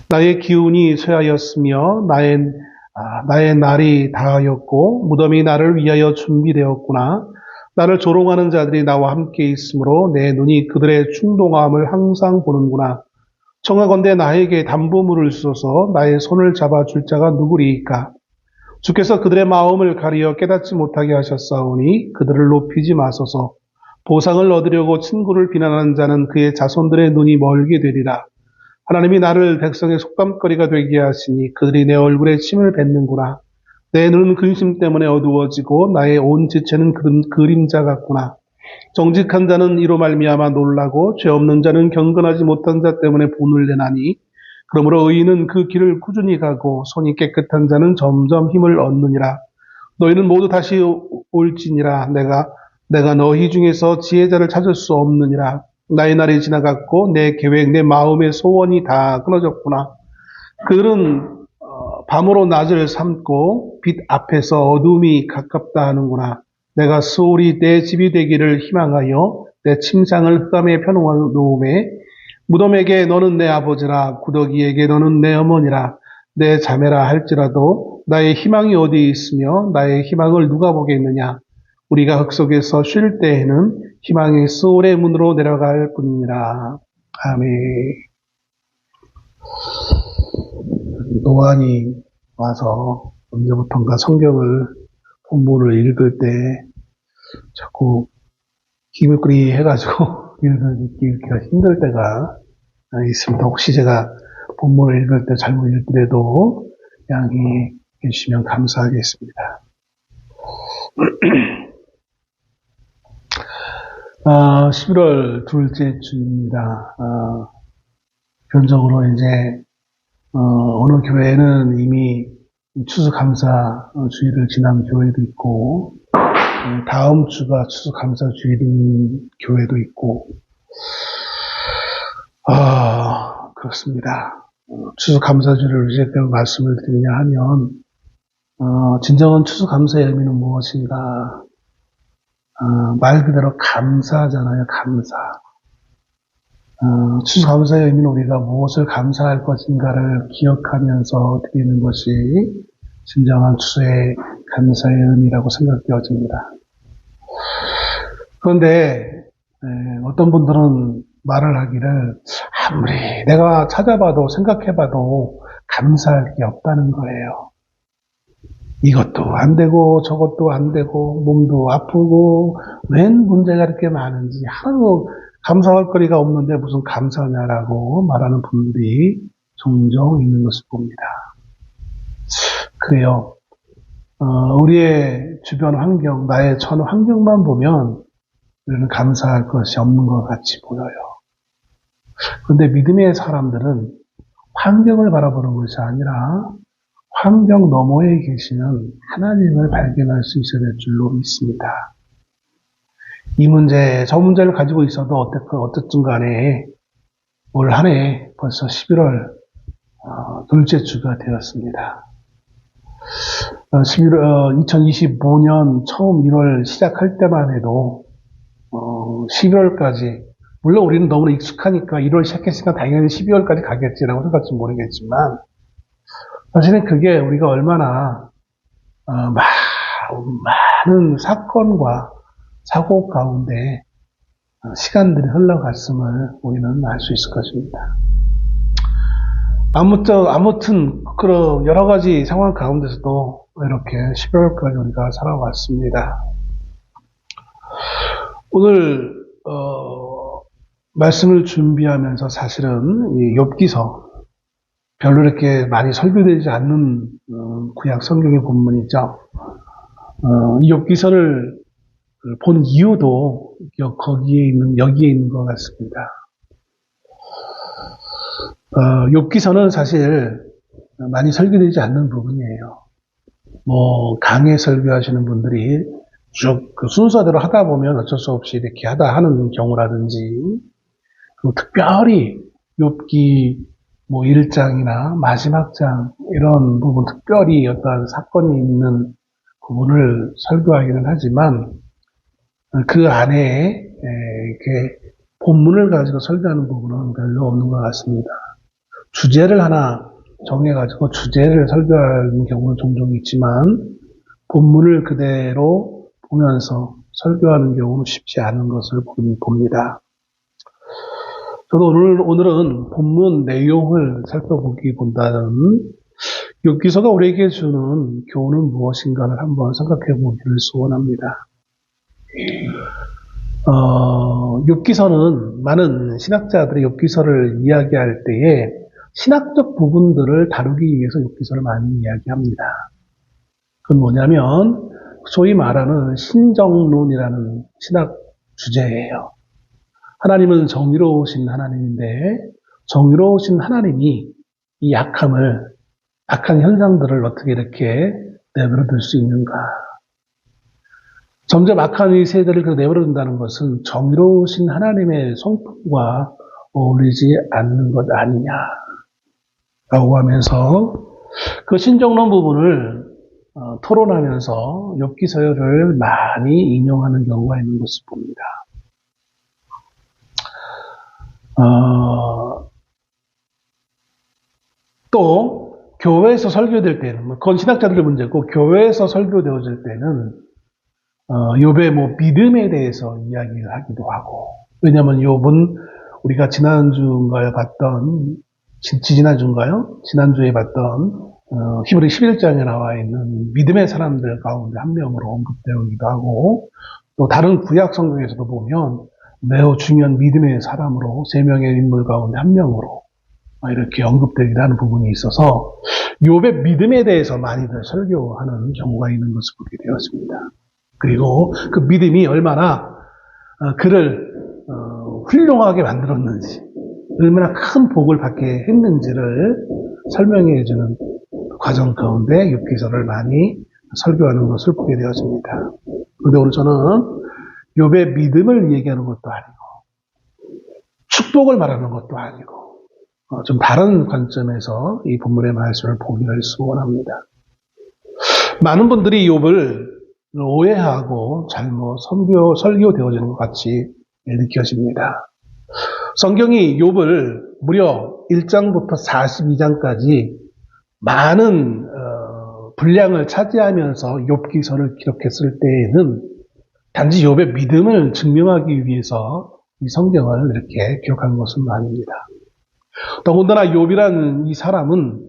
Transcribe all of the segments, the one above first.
나의 기운이 쇠하였으며 나의 날이 다하였고 무덤이 나를 위하여 준비되었구나. 나를 조롱하는 자들이 나와 함께 있으므로 내 눈이 그들의 충동함을 항상 보는구나. 청하건대 나에게 담보물을 주소서. 나의 손을 잡아줄 자가 누구리이까? 주께서 그들의 마음을 가리어 깨닫지 못하게 하셨사오니 그들을 높이지 마소서. 보상을 얻으려고 친구를 비난하는 자는 그의 자손들의 눈이 멀게 되리라. 하나님이 나를 백성의 속담거리가 되게 하시니 그들이 내 얼굴에 침을 뱉는구나. 내 눈은 근심 때문에 어두워지고 나의 온 지체는 그림자 같구나. 정직한 자는 이로 말미암아 놀라고 죄 없는 자는 경건하지 못한 자 때문에 분을 내나니 그러므로 의인은 그 길을 꾸준히 가고 손이 깨끗한 자는 점점 힘을 얻느니라. 너희는 모두 다시 올지니라. 내가 너희 중에서 지혜자를 찾을 수 없느니라. 나의 날이 지나갔고 내 계획, 내 마음의 소원이 다 끊어졌구나. 그들은 밤으로 낮을 삼고 빛 앞에서 어둠이 가깝다 하는구나. 내가 소홀히 내 집이 되기를 희망하여 내 침상을 흑암에 펴놓음에 무덤에게 너는 내 아버지라 구더기에게 너는 내 어머니라 내 자매라 할지라도 나의 희망이 어디 있으며 나의 희망을 누가 보겠느냐. 우리가 흙 속에서 쉴 때에는 희망의 소홀의 문으로 내려갈 뿐이니라. 아멘. 노안이 와서 언제부턴가 성경을 본문을 읽을 때 자꾸 기울거리 해가지고 읽기가 힘들 때가 있습니다. 혹시 제가 본문을 읽을 때 잘못 읽더라도 양해해 주시면 감사하겠습니다. 11월 둘째 주입니다. 변적으로 이제 어느 교회는 이미 추수감사 주일을 지난 교회도 있고 다음 주가 추수감사 주일인 교회도 있고 그렇습니다. 추수감사주를 이제 말씀을 드리냐 하면 진정한 추수감사의 의미는 무엇인가? 말 그대로 감사하잖아요. 감사. 추수감사의 의미는 우리가 무엇을 감사할 것인가를 기억하면서 드리는 것이 진정한 추수의 감사의 의미라고 생각되어집니다. 그런데 어떤 분들은 말을 하기를 아무리 내가 찾아봐도 생각해봐도 감사할 게 없다는 거예요. 이것도 안 되고 저것도 안 되고 몸도 아프고 웬 문제가 이렇게 많은지 하나도 감사할 거리가 없는데 무슨 감사냐라고 말하는 분들이 종종 있는 것을 봅니다. 그래요. 우리의 주변 환경, 나의 전 환경만 보면 우리는 감사할 것이 없는 것 같이 보여요. 그런데 믿음의 사람들은 환경을 바라보는 것이 아니라 환경 너머에 계시는 하나님을 발견할 수 있어야 될 줄로 믿습니다. 이 문제, 저 문제를 가지고 있어도 어쨌든 간에 올 한 해 벌써 11월 둘째 주가 되었습니다. 2025년 처음 1월 시작할 때만 해도 12월까지 물론 우리는 너무 익숙하니까 1월 시작했으니까 당연히 12월까지 가겠지라고 생각할지 모르겠지만 사실은 그게 우리가 얼마나 많은 사건과 사고 가운데 시간들이 흘러갔음을 우리는 알 수 있을 것입니다. 아무튼 그런 여러 가지 상황 가운데서도 이렇게 12월까지 우리가 살아왔습니다. 오늘 말씀을 준비하면서 사실은 이 욥기서 별로 이렇게 많이 설교되지 않는 구약 성경의 본문이죠. 이 욥기서를 본 이유도 여기에 있는 것 같습니다. 욥기서는 사실 많이 설교되지 않는 부분이에요. 강해 설교하시는 분들이 쭉 그 순서대로 하다 보면 어쩔 수 없이 이렇게 하는 경우라든지, 그리고 특별히 욥기 1장이나 마지막 장 이런 부분 특별히 어떤 사건이 있는 부분을 설교하기는 하지만 그 안에 이렇게 본문을 가지고 설교하는 부분은 별로 없는 것 같습니다. 주제를 하나 정해가지고 주제를 설교하는 경우는 종종 있지만 본문을 그대로 보면서 설교하는 경우는 쉽지 않은 것을 봅니다. 저도 오늘은 본문 내용을 살펴보기보다는 욥기서가 우리에게 주는 교훈은 무엇인가를 한번 생각해 보기를 소원합니다. 욥기서는 많은 신학자들이 욥기서를 이야기할 때에 신학적 부분들을 다루기 위해서 욥기서를 많이 이야기합니다. 그건 뭐냐면 소위 말하는 신정론이라는 신학 주제예요. 하나님은 정의로우신 하나님인데 정의로우신 하나님이 이 악한 현상들을 어떻게 이렇게 내버려둘 수 있는가. 점점 악한 이 세대를 내버려둔다는 것은 정의로우신 하나님의 성품과 어울리지 않는 것 아니냐라고 하면서 그 신정론 부분을 토론하면서 욥기서를 많이 인용하는 경우가 있는 것을 봅니다. 또 교회에서 설교될 때는 그건 신학자들의 문제고 교회에서 설교되어질 때는 욥의 믿음에 대해서 이야기를 하기도 하고 왜냐하면 욥은 우리가 지난주에 봤던 히브리 11장에 나와 있는 믿음의 사람들 가운데 한 명으로 언급되기도 하고 또 다른 구약 성경에서도 보면 매우 중요한 믿음의 사람으로 3명의 인물 가운데 한 명으로 이렇게 언급되기도 하는 부분이 있어서 욥의 믿음에 대해서 많이들 설교하는 경우가 있는 것을 보게 되었습니다. 그리고 그 믿음이 얼마나 그를 훌륭하게 만들었는지 얼마나 큰 복을 받게 했는지를 설명해 주는 과정 가운데 욥기서를 많이 설교하는 것을 보게 되었습니다. 그런데 오늘 저는 욥의 믿음을 얘기하는 것도 아니고 축복을 말하는 것도 아니고 좀 다른 관점에서 이 본문의 말씀을 보기를 소원합니다. 많은 분들이 욥을 오해하고 잘못 설교되어지는 것 같이 느껴집니다. 성경이 욥을 무려 1장부터 42장까지 많은 분량을 차지하면서 욥기서를 기록했을 때에는 단지 욥의 믿음을 증명하기 위해서 이 성경을 이렇게 기록한 것은 아닙니다. 더군다나 욥이라는 이 사람은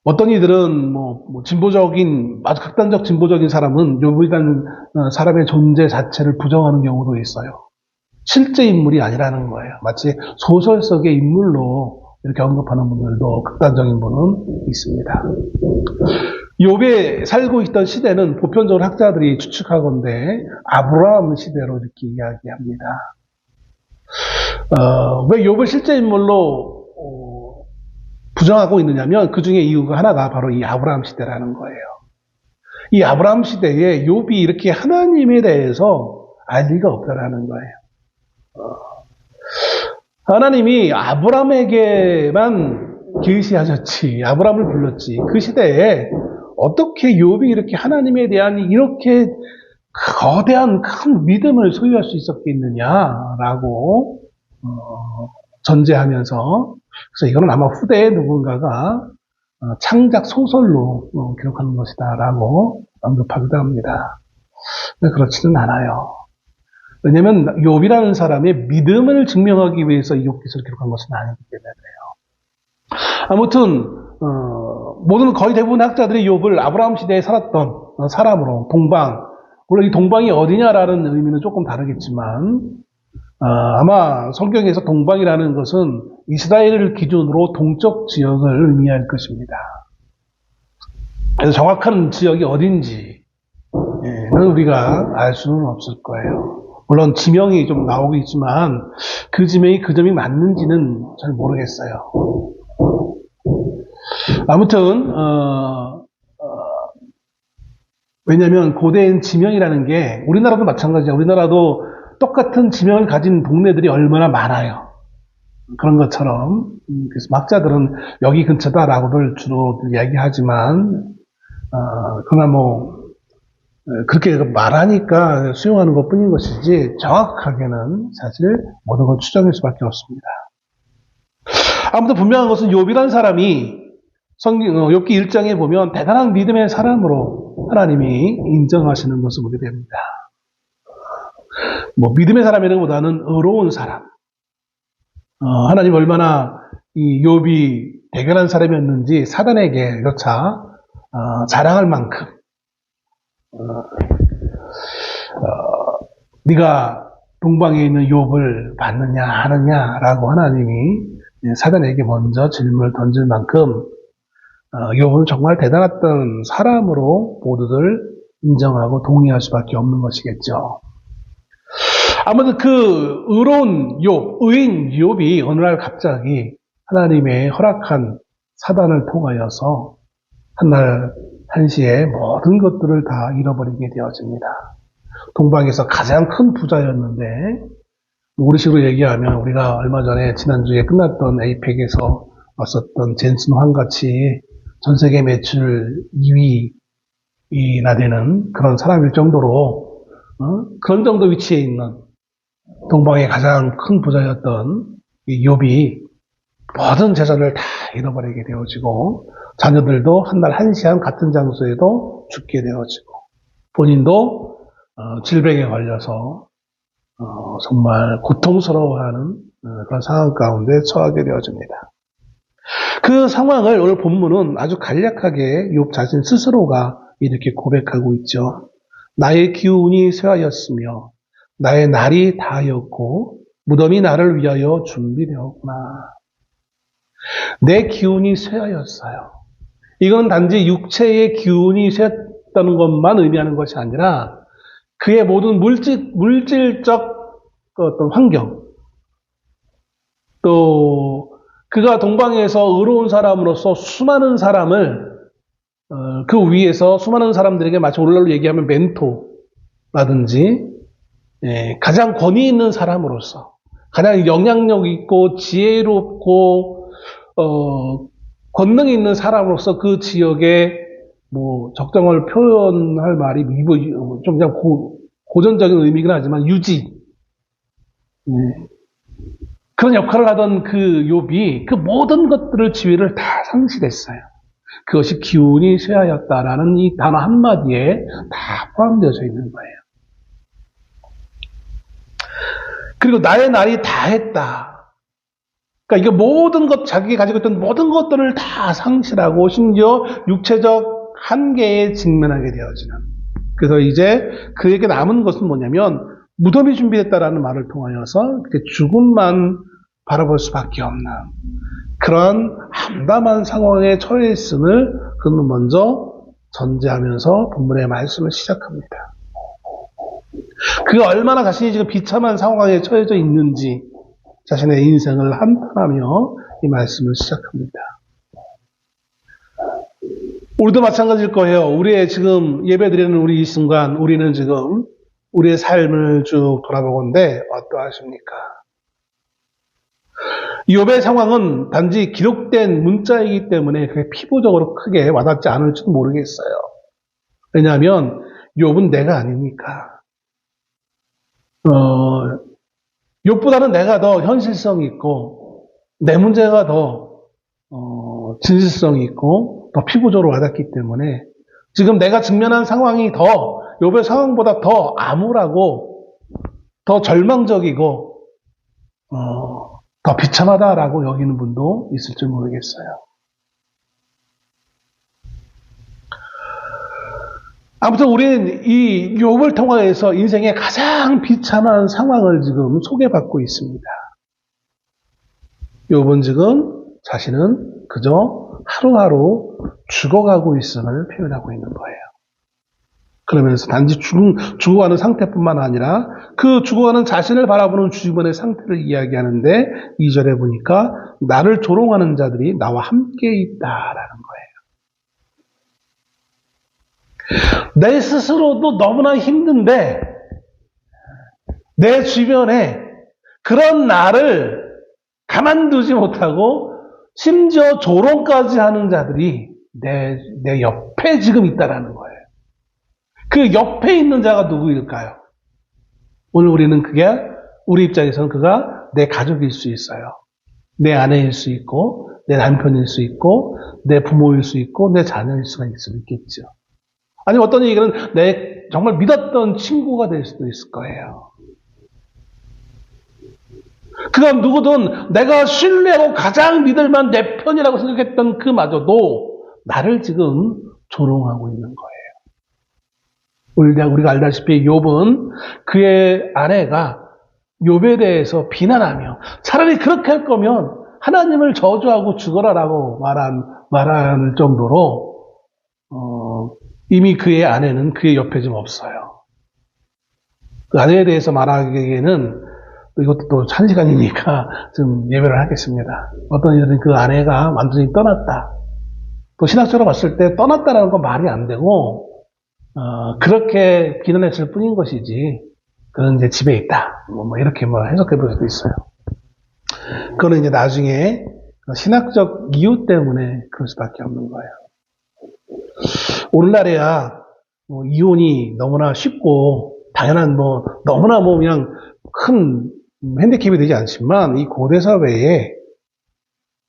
어떤 이들은 진보적인 아주 극단적 진보적인 사람은 욥이라는 사람의 존재 자체를 부정하는 경우도 있어요. 실제 인물이 아니라는 거예요. 마치 소설 속의 인물로 이렇게 언급하는 분들도 극단적인 분은 있습니다. 욥이 살고 있던 시대는 보편적으로 학자들이 추측하건대 아브라함 시대로 이렇게 이야기합니다. 왜 욥을 실제 인물로 부정하고 있느냐면 그 중에 이유가 하나가 바로 이 아브라함 시대라는 거예요. 이 아브라함 시대에 욥이 이렇게 하나님에 대해서 알 리가 없다라는 거예요. 하나님이 아브라함에게만 계시하셨지, 아브라함을 불렀지. 그 시대에 어떻게 욥이 이렇게 하나님에 대한 이렇게 거대한 큰 믿음을 소유할 수 있었겠느냐라고 전제하면서 그래서 이거는 아마 후대에 누군가가 창작 소설로 기록하는 것이다라고 언급하기도 합니다. 그렇지는 않아요. 왜냐하면 욥이라는 사람의 믿음을 증명하기 위해서 이 욥기서를 기록한 것은 아니기 때문에 그래요. 아무튼 모든 거의 대부분 학자들이 욥을 아브라함 시대에 살았던 사람으로 동방, 물론 이 동방이 어디냐라는 의미는 조금 다르겠지만 아마 성경에서 동방이라는 것은 이스라엘을 기준으로 동쪽 지역을 의미할 것입니다. 그래서 정확한 지역이 어딘지는 우리가 알 수는 없을 거예요. 물론 지명이 좀 나오고 있지만 그 지명이 그 점이 맞는지는 잘 모르겠어요. 아무튼 왜냐하면 고대엔 지명이라는 게 우리나라도 마찬가지야. 우리나라도 똑같은 지명을 가진 동네들이 얼마나 많아요. 그런 것처럼 그래서 학자들은 여기 근처다라고들 주로 이야기하지만 그러나 그렇게 말하니까 수용하는 것뿐인 것이지 정확하게는 사실 모든 걸 추정할 수밖에 없습니다. 아무튼 분명한 것은 욥이란 사람이 욥기 1장에 보면 대단한 믿음의 사람으로 하나님이 인정하시는 것을 보게 됩니다. 뭐 믿음의 사람이라는 것보다는 의로운 사람. 하나님 얼마나 이 욥이 대견한 사람이었는지 사단에게 여차 자랑할 만큼 네가 동방에 있는 욥을 봤느냐 하느냐라고 하나님이 사단에게 먼저 질문을 던질 만큼 욥은 정말 대단했던 사람으로 모두들 인정하고 동의할 수밖에 없는 것이겠죠. 아무튼 그 의로운 욥, 의인 욥이 어느 날 갑자기 하나님의 허락한 사단을 통하여서 한날 한시에 모든 것들을 다 잃어버리게 되어집니다. 동방에서 가장 큰 부자였는데 우리식으로 얘기하면 우리가 얼마 전에 지난주에 끝났던 에이펙에서 왔었던 젠슨 황같이 전세계 매출 2위나 되는 그런 사람일 정도로 그런 정도 위치에 있는 동방의 가장 큰 부자였던 이 욥이 모든 재산을 다 잃어버리게 되어지고 자녀들도 한날 한시한 같은 장소에도 죽게 되어지고 본인도 질병에 걸려서 정말 고통스러워하는 그런 상황 가운데 처하게 되어집니다. 그 상황을 오늘 본문은 아주 간략하게 욥 자신 스스로가 이렇게 고백하고 있죠. 나의 기운이 쇠하였으며 나의 날이 다하였고 무덤이 나를 위하여 준비되었구나. 내 기운이 쇠하였어요. 이건 단지 육체의 기운이 쇠했다는 것만 의미하는 것이 아니라 그의 모든 물질적 어떤 환경, 또 그가 동방에서 의로운 사람으로서 수많은 사람을 그 위에서 수많은 사람들에게 마치 오늘날로 얘기하면 멘토라든지 가장 권위 있는 사람으로서 가장 영향력 있고 지혜롭고 권능 있는 사람으로서 그 지역에 뭐 적정을 표현할 말이 좀 그냥 고전적인 의미긴 하지만 유지 그런 역할을 하던 그 욥이 그 모든 것들을 지위를 다 상실했어요. 그것이 기운이 쇠하였다라는 이 단어 한마디에 다 포함되어져 있는 거예요. 그리고 나의 날이 다했다. 그러니까 이게 모든 것, 자기가 가지고 있던 모든 것들을 다 상실하고 심지어 육체적 한계에 직면하게 되어지는. 그래서 이제 그에게 남은 것은 뭐냐면 무덤이 준비됐다라는 말을 통하여서 죽음만 바라볼 수밖에 없는 그런 암담한 상황에 처해 있음을 그는 먼저 전제하면서 본문의 말씀을 시작합니다. 그가 얼마나 자신이 지금 비참한 상황에 처해져 있는지 자신의 인생을 한탄하며 이 말씀을 시작합니다. 우리도 마찬가지일 거예요. 우리의 지금 예배드리는 우리 이 순간 우리는 지금 우리의 삶을 쭉 돌아보건대 어떠하십니까? 욥의 상황은 단지 기록된 문자이기 때문에 그게 피부적으로 크게 와닿지 않을지도 모르겠어요. 왜냐하면 욥은 내가 아니니까. 욥보다는 내가 더 현실성 있고 내 문제가 더 진실성이 있고 더 피부적으로 와닿기 때문에 지금 내가 직면한 상황이 더 욥의 상황보다 더 암울하고 더 절망적이고 더 비참하다라고 여기는 분도 있을지 모르겠어요. 아무튼 우리는 이 욥을 통하여서 인생의 가장 비참한 상황을 지금 소개받고 있습니다. 욥은 지금 자신은 그저 하루하루 죽어가고 있음을 표현하고 있는 거예요. 그러면서 단지 죽어가는 상태뿐만 아니라 그 죽어가는 자신을 바라보는 주변의 상태를 이야기하는데 2절에 보니까 나를 조롱하는 자들이 나와 함께 있다라는 거예요. 내 스스로도 너무나 힘든데 내 주변에 그런 나를 가만두지 못하고 심지어 조롱까지 하는 자들이 내 옆에 지금 있다라는 거예요. 그 옆에 있는 자가 누구일까요? 오늘 우리는 그게 우리 입장에서는 그가 내 가족일 수 있어요. 내 아내일 수 있고, 내 남편일 수 있고, 내 부모일 수 있고, 내 자녀일 수가 있겠죠. 아니면 어떤 얘기는 내 정말 믿었던 친구가 될 수도 있을 거예요. 그가 누구든 내가 신뢰하고 가장 믿을만한 내 편이라고 생각했던 그마저도 나를 지금 조롱하고 있는 거예요. 우리가 알다시피 욥은 그의 아내가 욥에 대해서 비난하며 차라리 그렇게 할 거면 하나님을 저주하고 죽어라라고 말할 정도로 이미 그의 아내는 그의 옆에 좀 없어요. 그 아내에 대해서 말하기에는 이것도 또 1시간이니까 좀 예배를 하겠습니다. 어떤 이들은 그 아내가 완전히 떠났다. 또 신학적으로 봤을 때 떠났다라는 건 말이 안 되고 그렇게 비난했을 뿐인 것이지 그는 이제 집에 있다. 이렇게 해석해 볼 수도 있어요. 그거는 이제 나중에 신학적 이유 때문에 그럴 수밖에 없는 거예요. 오늘날에야 이혼이 너무나 쉽고 당연한 너무나 그냥 큰 핸디캡이 되지 않지만 이 고대 사회에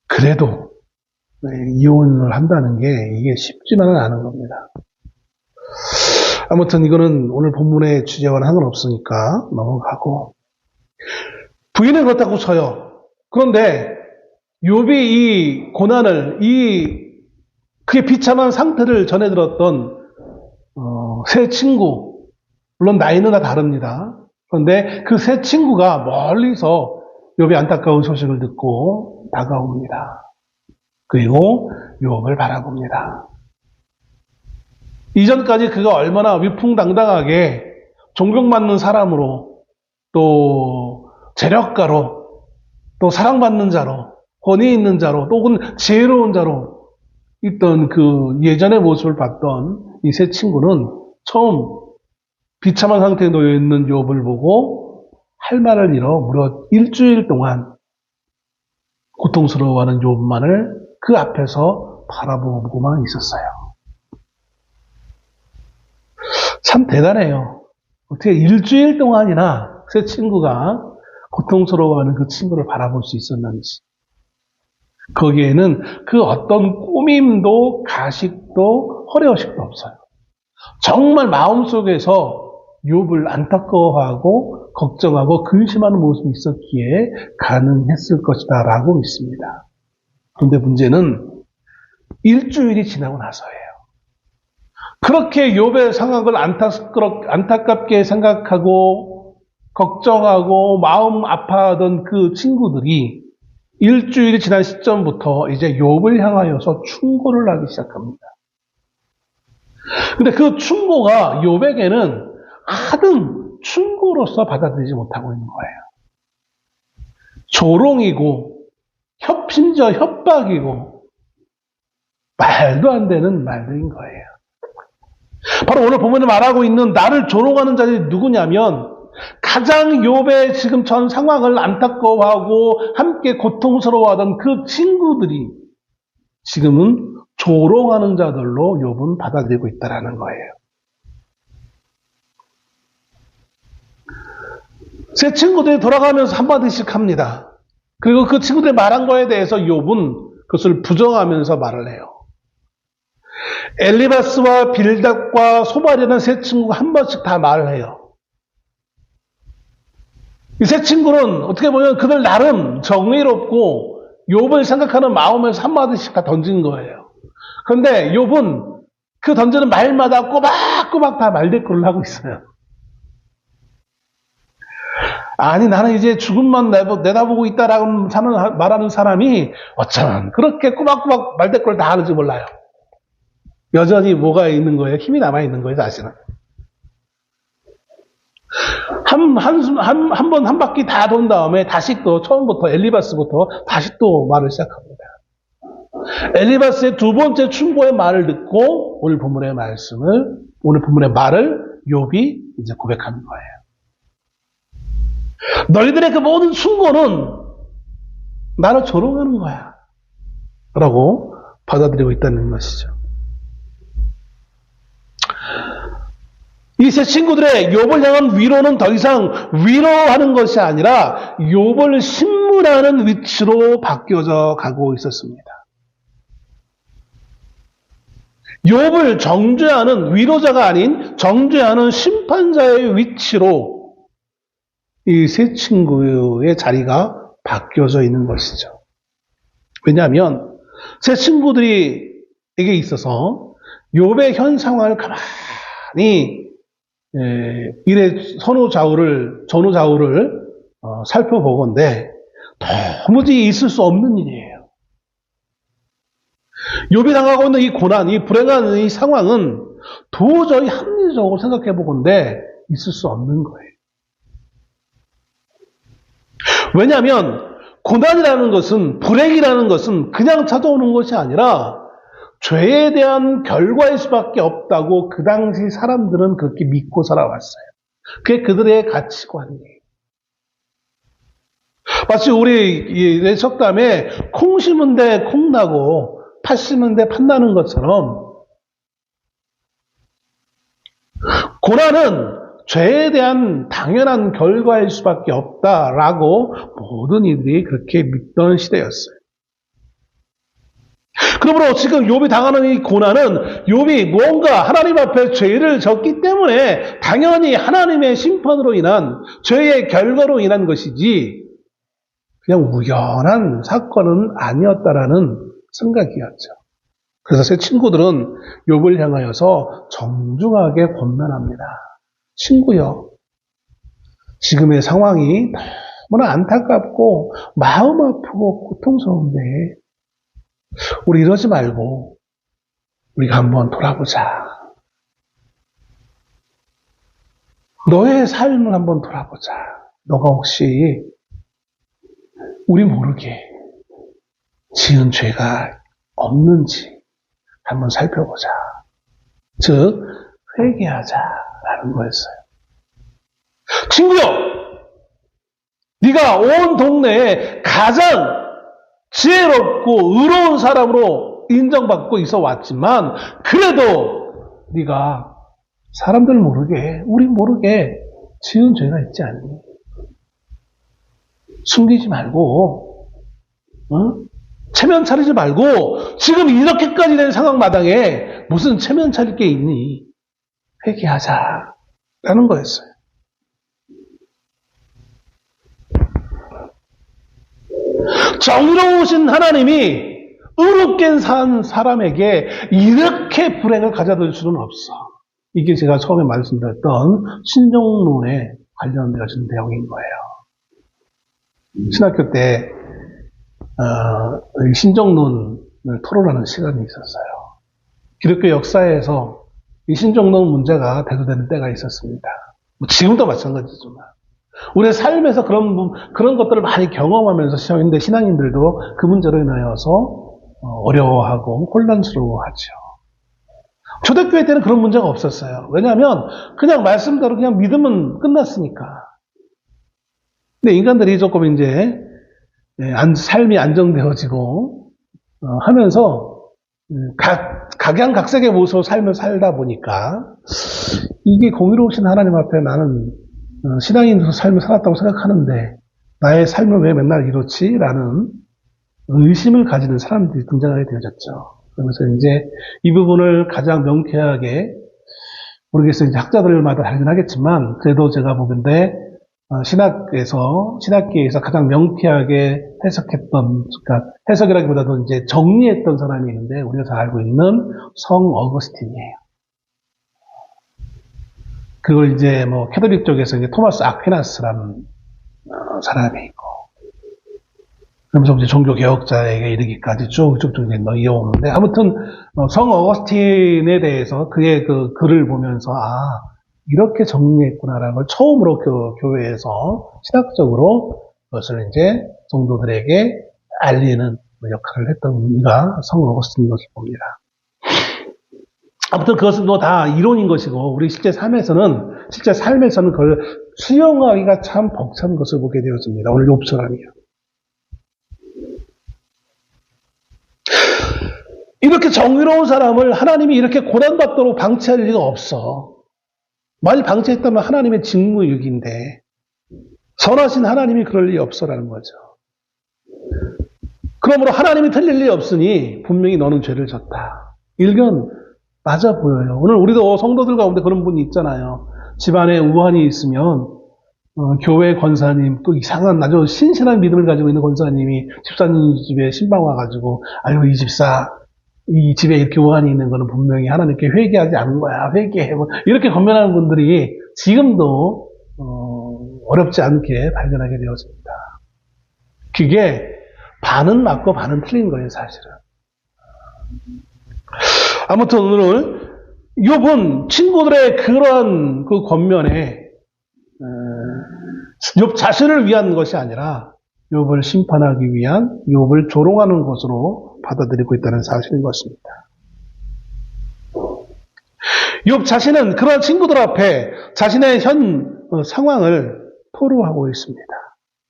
그래도 이혼을 한다는 게 이게 쉽지만은 않은 겁니다. 아무튼 이거는 오늘 본문의 주제와는 상관없으니까 넘어가고 부인은 그렇다고 쳐요. 그런데 욥이 이 고난을 그의 비참한 상태를 전해 들었던 세 친구 물론 나이는 다 다릅니다. 그런데 그 세 친구가 멀리서 욥의 안타까운 소식을 듣고 다가옵니다. 그리고 욥을 바라봅니다. 이전까지 그가 얼마나 위풍당당하게 존경받는 사람으로 또 재력가로 또 사랑받는 자로 권위 있는 자로 또 혹은 지혜로운 자로 있던 그 예전의 모습을 봤던 이 세 친구는 처음 비참한 상태에 놓여있는 욥을 보고 할 말을 잃어 무려 일주일 동안 고통스러워하는 욥만을 그 앞에서 바라보고만 있었어요. 참 대단해요. 어떻게 일주일 동안이나 세 친구가 고통스러워하는 그 친구를 바라볼 수 있었는지. 거기에는 그 어떤 꾸밈도 가식도 허례허식도 없어요. 정말 마음속에서 욥을 안타까워하고 걱정하고 근심하는 모습이 있었기에 가능했을 것이다 라고 믿습니다. 그런데 문제는 일주일이 지나고 나서예요. 그렇게 욥의 상황을 안타깝게 생각하고 걱정하고 마음 아파하던 그 친구들이 일주일이 지난 시점부터 이제 욥을 향하여서 충고를 하기 시작합니다. 근데 그 충고가 욥에게는 하등 충고로서 받아들이지 못하고 있는 거예요. 조롱이고 심지어 협박이고 말도 안 되는 말들인 거예요. 바로 오늘 본문에 말하고 있는 나를 조롱하는 자들이 누구냐면 가장 욥의 지금 전 상황을 안타까워하고 함께 고통스러워하던 그 친구들이 지금은 조롱하는 자들로 욥은 받아들이고 있다는 거예요. 제 친구들이 돌아가면서 한마디씩 합니다. 그리고 그 친구들이 말한 거에 대해서 욥은 그것을 부정하면서 말을 해요. 엘리바스와 빌닷과 소발이라는 세 친구가 한 번씩 다 말을 해요. 이 세 친구는 어떻게 보면 그들 나름 정의롭고 욥을 생각하는 마음에서 한마디씩 다 던진 거예요. 그런데 욥은 그 던지는 말마다 꼬박꼬박 다 말대꾸를 하고 있어요. 아니 나는 이제 죽음만 내다보고 있다라고 말하는 사람이 어쩌면 그렇게 꼬박꼬박 말대꾸를 다 하는지 몰라요. 여전히 뭐가 있는 거예요? 힘이 남아있는 거예요, 자신은. 한 바퀴 다 돈 다음에 다시 또 처음부터 엘리바스부터 다시 또 말을 시작합니다. 엘리바스의 두 번째 충고의 말을 듣고 오늘 본문의 말을 욥이 이제 고백하는 거예요. 너희들의 그 모든 충고는 나를 조롱하는 거야. 라고 받아들이고 있다는 것이죠. 이 세 친구들의 욥을 향한 위로는 더 이상 위로하는 것이 아니라 욥을 신문하는 위치로 바뀌어져 가고 있었습니다. 욥을 정죄하는 위로자가 아닌 정죄하는 심판자의 위치로 이 세 친구의 자리가 바뀌어져 있는 것이죠. 왜냐하면 세 친구들에게 있어서 욥의 현 상황을 가만히 전후 좌우를 살펴보건대 도무지 있을 수 없는 일이에요. 욥이 당하고 있는 이 고난, 이 불행한 이 상황은 도저히 합리적으로 생각해 보건대 있을 수 없는 거예요. 왜냐하면 고난이라는 것은, 불행이라는 것은 그냥 찾아오는 것이 아니라 죄에 대한 결과일 수밖에 없다고 그 당시 사람들은 그렇게 믿고 살아왔어요. 그게 그들의 가치관이에요. 마치 우리 석담에 콩 심은 데 콩 나고 팥 심은 데 팥 나는 것처럼 고난은 죄에 대한 당연한 결과일 수밖에 없다라고 모든 이들이 그렇게 믿던 시대였어요. 그러므로 지금 욥이 당하는 이 고난은 욥이 무언가 하나님 앞에 죄를 졌기 때문에 당연히 하나님의 심판으로 인한 죄의 결과로 인한 것이지 그냥 우연한 사건은 아니었다라는 생각이었죠. 그래서 세 친구들은 욥을 향하여서 정중하게 권면합니다. 친구여, 지금의 상황이 너무나 안타깝고 마음 아프고 고통스러운데 우리 이러지 말고 우리가 한번 돌아보자. 너의 삶을 한번 돌아보자. 너가 혹시 우리 모르게 지은 죄가 없는지 한번 살펴보자. 즉 회개하자라는 거였어요. 친구여, 네가 온 동네에 가장 지혜롭고 의로운 사람으로 인정받고 있어 왔지만 그래도 네가 사람들 모르게, 우리 모르게 지은 죄가 있지 않니? 숨기지 말고 체면 차리지 말고 지금 이렇게까지 된 상황 마당에 무슨 체면 차릴 게 있니? 회개하자라는 거였어요. 정의로우신 하나님이 의롭게 산 사람에게 이렇게 불행을 가져다 줄 수는 없어. 이게 제가 처음에 말씀드렸던 신정론에 관련되어진 내용인 거예요. 신학교 때 신정론을 토론하는 시간이 있었어요. 기독교 역사에서 이 신정론 문제가 대두되는 때가 있었습니다. 지금도 마찬가지지만 우리의 삶에서 그런 것들을 많이 경험하면서 신앙인들도 그 문제로 인하여서 어려워하고 혼란스러워하죠. 초대교회 때는 그런 문제가 없었어요. 왜냐하면 그냥 말씀대로 그냥 믿으면 끝났으니까. 근데 인간들이 조금 이제 삶이 안정되어지고 하면서 각양각색의 모습으로 삶을 살다 보니까 이게 공의로우신 하나님 앞에 나는 신앙인으로 삶을 살았다고 생각하는데 나의 삶을 왜 맨날 이렇지? 라는 의심을 가지는 사람들이 등장하게 되어졌죠. 그러면서 이제 이 부분을 가장 명쾌하게 모르겠어요. 이제 학자들마다 다르긴 하겠지만 그래도 제가 보건대 신학계에서 가장 명쾌하게 해석했던, 그러니까 해석이라기보다도 이제 정리했던 사람이 있는데 우리가 잘 알고 있는 성 어거스틴이에요. 그걸 이제 캐톨릭 쪽에서 이제 토마스 아퀴나스라는 사람이 있고, 그러면서 이제 종교개혁자에게 이르기까지 쭉 이어오는데, 아무튼, 성 어거스틴에 대해서 그의 그 글을 보면서, 이렇게 정리했구나라는 걸 처음으로 교회에서 신학적으로 그것을 이제 성도들에게 알리는 역할을 했던 이가 성 어거스틴인 것을 봅니다. 아무튼 그것은 다 이론인 것이고, 우리 실제 삶에서는 그걸 수용하기가 참 벅찬 것을 보게 되었습니다. 오늘 욥처럼이요. 이렇게 정의로운 사람을 하나님이 이렇게 고난받도록 방치할 리가 없어. 만일 방치했다면 하나님의 직무유기인데 선하신 하나님이 그럴 리 없어라는 거죠. 그러므로 하나님이 틀릴 리 없으니 분명히 너는 죄를 졌다. 일견 맞아 보여요. 오늘 우리도 성도들 가운데 그런 분이 있잖아요. 집안에 우환이 있으면 교회 권사님, 또 이상한 아주 신실한 믿음을 가지고 있는 권사님이 집사님 집에 신방 와가지고 아유 이 집에 이렇게 우환이 있는 거는 분명히 하나님께 회개하지 않은 거야. 회개해. 이렇게 권면하는 분들이 지금도 어렵지 않게 발견하게 되었습니다. 그게 반은 맞고 반은 틀린 거예요, 사실은. 아무튼 오늘 욥은 친구들의 그러한 그 권면에 욥 자신을 위한 것이 아니라 욥을 심판하기 위한 욥을 조롱하는 것으로 받아들이고 있다는 사실인 것입니다. 욥 자신은 그런 친구들 앞에 자신의 현 상황을 토로하고 있습니다.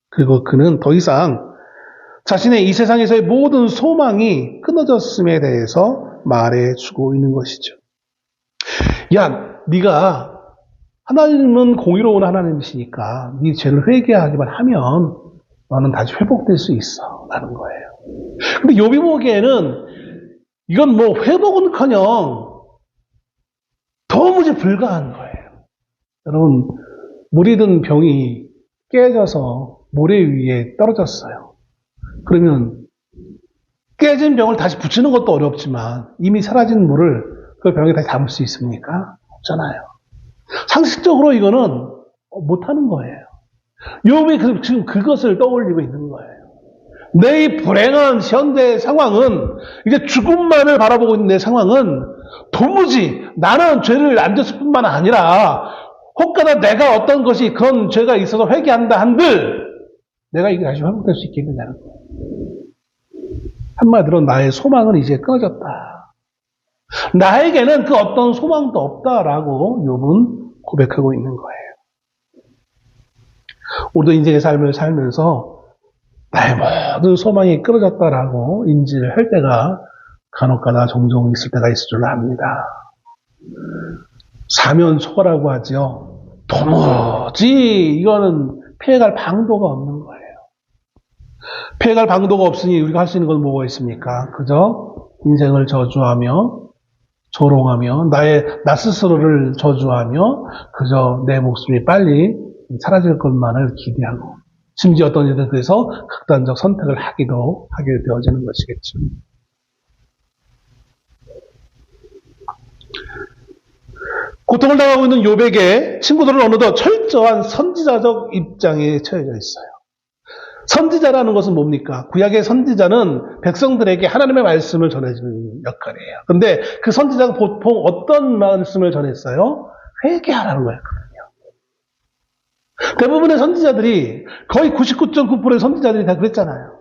그리고 그는 더 이상 자신의 이 세상에서의 모든 소망이 끊어졌음에 대해서 말해주고 있는 것이죠. 야, 네가 하나님은 공의로운 하나님이시니까 네 죄를 회개하기만 하면 너는 다시 회복될 수 있어 라는 거예요. 근데 욥이 보기에는 이건 뭐 회복은커녕 도무지 불가한 거예요. 여러분, 물이 든 병이 깨져서 모래 위에 떨어졌어요. 그러면 깨진 병을 다시 붙이는 것도 어렵지만 이미 사라진 물을 그 병에 다시 담을 수 있습니까? 없잖아요. 상식적으로 이거는 못하는 거예요. 욥이 지금 그것을 떠올리고 있는 거예요. 내 이 불행한 현대 상황은 이제 죽음만을 바라보고 있는 내 상황은 도무지 나는 죄를 안 졌을 뿐만 아니라 혹가나 내가 어떤 것이 그런 죄가 있어서 회개한다 한들 내가 이게 다시 회복될 수 있겠느냐는 거예요. 한마디로 나의 소망은 이제 끊어졌다. 나에게는 그 어떤 소망도 없다라고 욥은 고백하고 있는 거예요. 우리도 인생의 삶을 살면서 나의 모든 소망이 끊어졌다라고 인지를 할 때가 간혹가다 종종 있을 때가 있을 줄 압니다. 사면초가라고 하죠. 도무지 이거는 피해갈 방도가 없는 거예요. 피해갈 방도가 없으니 우리가 할 수 있는 건 뭐가 있습니까? 그저 인생을 저주하며 조롱하며 나 스스로를 저주하며 그저 내 목숨이 빨리 사라질 것만을 기대하고 심지어 어떤 일에 대해서 극단적 선택을 하게 되어지는 것이겠죠. 고통을 당하고 있는 욥에게 친구들은 어느덧 철저한 선지자적 입장에 처해져 있어요. 선지자라는 것은 뭡니까? 구약의 선지자는 백성들에게 하나님의 말씀을 전해주는 역할이에요. 그런데 그 선지자가 보통 어떤 말씀을 전했어요? 회개하라는 거였거든요. 대부분의 선지자들이 거의 99.9%의 선지자들이 다 그랬잖아요.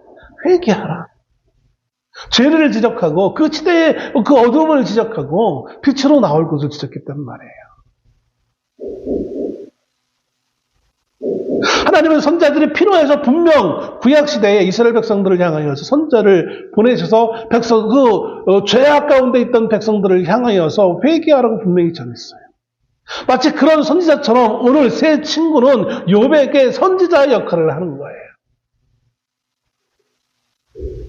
회개하라. 죄를 지적하고 그 시대의 그 어둠을 지적하고 빛으로 나올 것을 지적했단 말이에요. 하나님은 선자들이 필요해서 분명 구약시대에 이스라엘 백성들을 향하여서 선자를 보내셔서 죄악 가운데 있던 백성들을 향하여서 회개하라고 분명히 전했어요. 마치 그런 선지자처럼 오늘 새 친구는 욥에게 선지자의 역할을 하는 거예요.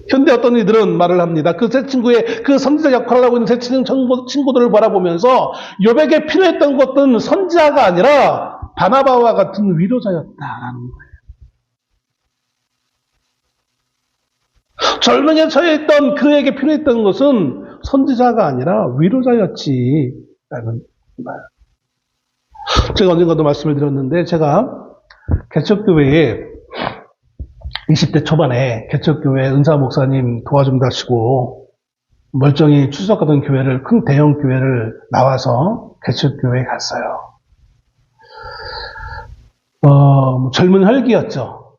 현대 어떤 이들은 말을 합니다. 그 새 친구의 그 선지자 역할을 하고 있는 새 친구들을 바라보면서 욥에게 필요했던 것은 선지자가 아니라 바나바와 같은 위로자였다라는 거예요. 절망에 처해 있던 그에게 필요했던 것은 선지자가 아니라 위로자였지라는 말. 제가 언젠가도 말씀을 드렸는데 제가 개척교회에 20대 초반에 개척교회 은사 목사님 도와준다시고 멀쩡히 출석하던 교회를 큰 대형 교회를 나와서 개척교회에 갔어요. 젊은 혈기였죠.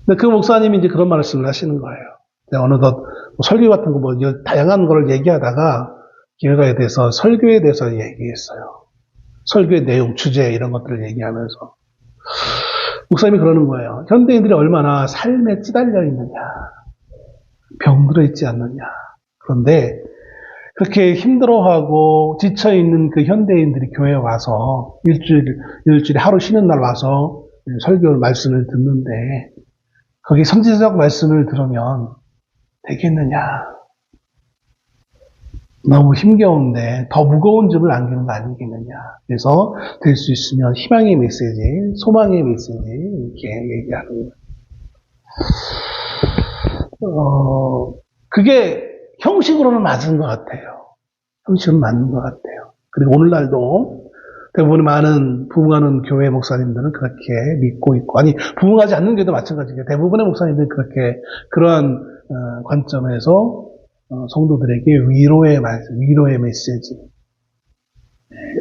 근데 그 목사님이 이제 그런 말씀을 하시는 거예요. 어느덧 설교 같은 거 다양한 걸 얘기하다가 기회가 돼서 설교에 대해서 얘기했어요. 설교의 내용, 주제 이런 것들을 얘기하면서 목사님이 그러는 거예요. 현대인들이 얼마나 삶에 찌달려 있느냐, 병들어 있지 않느냐. 그런데 그렇게 힘들어하고 지쳐있는 그 현대인들이 교회에 와서 일주일에 하루 쉬는 날 와서 설교 말씀을 듣는데 거기 선지자적 말씀을 들으면 되겠느냐. 너무 힘겨운데 더 무거운 짐을 안기는 거 아니겠느냐. 그래서 될 수 있으면 희망의 메시지, 소망의 메시지 이렇게 얘기하는 거예요. 그게 형식으로는 맞은 것 같아요. 형식은 맞는 것 같아요. 그리고 오늘날도 대부분의 많은 부흥하는 교회 목사님들은 그렇게 믿고 있고, 아니 부흥하지 않는 교회도 마찬가지예요. 대부분의 목사님들이 그렇게 그러한 관점에서 성도들에게 위로의 메시지,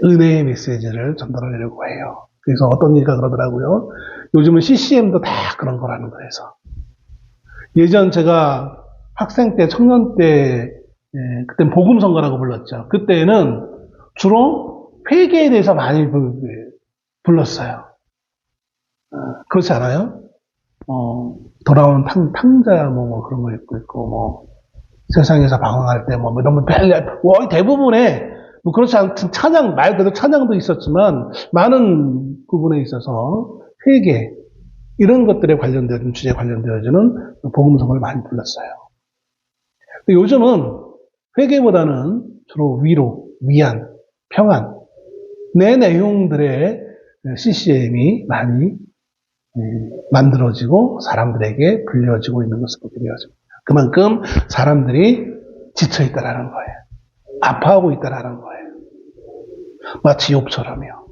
은혜의 메시지를 전달하려고 해요. 그래서 어떤 얘기가 그러더라고요. 요즘은 CCM도 다 그런 거라는 거에서. 예전 제가 학생 때, 청년 때, 그땐 복음성가라고 불렀죠. 그때는 주로 회개에 대해서 많이 불렀어요. 그렇지 않아요? 돌아오는 탕자, 그런 거 있고, 세상에서 방황할 때, 이런 거 대부분의, 그렇지 않든 찬양, 말 그대로 찬양도 있었지만, 많은 부분에 있어서 회개, 이런 것들에 관련되어진, 주제에 관련되어지는 복음성을 많이 불렀어요. 근데 요즘은 회개보다는 주로 위로, 위안, 평안, 내 내용들의 CCM이 많이 만들어지고 사람들에게 불려지고 있는 것을 보게 되어집니다. 그만큼 사람들이 지쳐있다라는 거예요. 아파하고 있다라는 거예요. 마치 욥처럼요.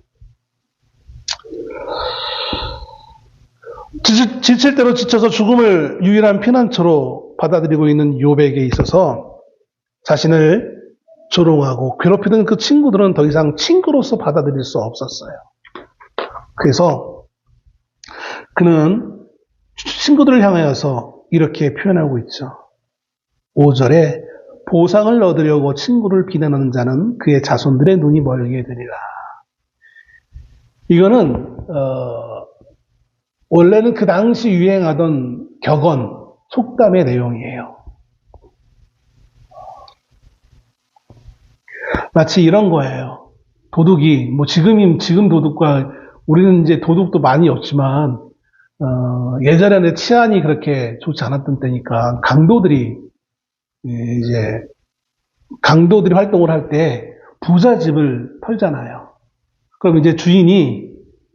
지칠 대로 지쳐서 죽음을 유일한 피난처로 받아들이고 있는 욥에게 있어서 자신을 조롱하고 괴롭히던 그 친구들은 더 이상 친구로서 받아들일 수 없었어요. 그래서 그는 친구들을 향하여서 이렇게 표현하고 있죠. 5절에 보상을 얻으려고 친구를 비난하는 자는 그의 자손들의 눈이 멀게 되리라. 이거는 원래는 그 당시 유행하던 격언, 속담의 내용이에요. 마치 이런 거예요. 도둑이, 지금 도둑과, 우리는 이제 도둑도 많이 없지만, 예전에는 치안이 그렇게 좋지 않았던 때니까, 강도들이 활동을 할 때, 부잣집을 털잖아요. 그럼 이제 주인이